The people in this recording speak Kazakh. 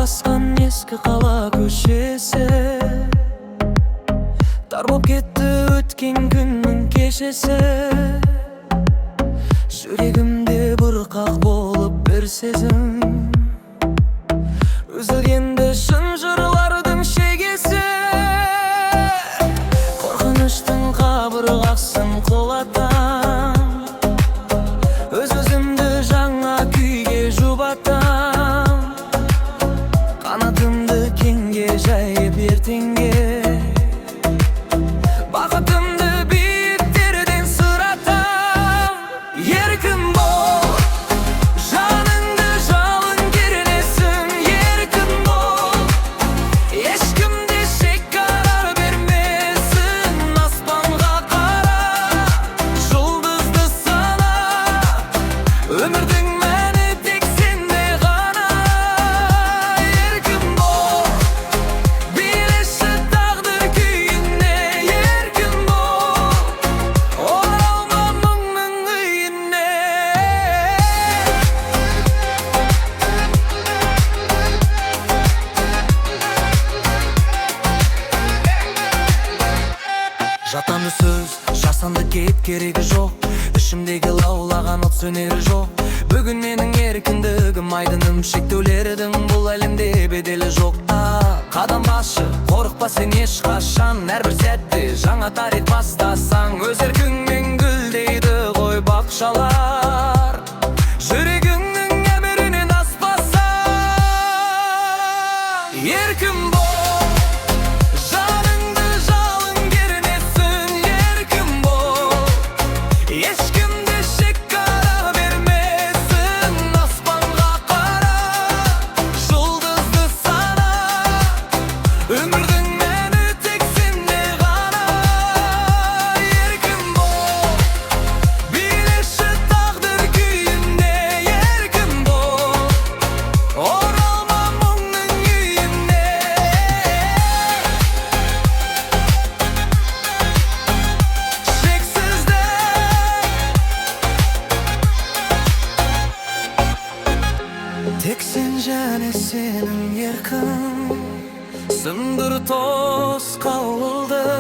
басқан ескі қала көшесі, тар боп кетті өткен күннің кешесі. Жүрегімде бұрқақ болып бір сезім, үзілгенді шын жырлардың шегесі. Қорқыныштың қабырғасын құлатам, өз-өзімді жаңа күйге жұбатам. Қанатымды кеңге жайып ертеңге, бақытымды биіктерден сұратам. Еркін бол, жаныңды жалын кернесін. Еркін бол, ешкімде шекара бермесін. Аспанға қара, жұлдызды сана, өмірдің мәні тек сенде ғана. Еркін бол, билеші тағдыр күйіне. Еркін бол, оралма мұңның үйіне. Жатамы сөз, жасанды кейіп керегі жоқ. Ішімдегі лаулаған от сөнері жоқ. Бүгін менің еркіндігім айдыным, шектеулердің бұл әлемде беделі жоқ. Қадам башы, қорықпа сен ешқашан. Әрбір сәтте жаңа тарих бастасаң, өз еркіңмен гүлдейді ғой бақшалар. Жүрегіңнің әмірінен аспасаң. Еркін бол, жаныңды жалын кернесін. Еркін бол, ешкімде шекара бермесін. Аспанға қара, жұлдызды сана, өмірдің мәні тек сенде ғана. Еркін бол, билеші тағдыр күйіне. Еркін бол, оралма мұңның үйіне. Шексіздік, тек сен және сенің еркің сындыр тосқауылды.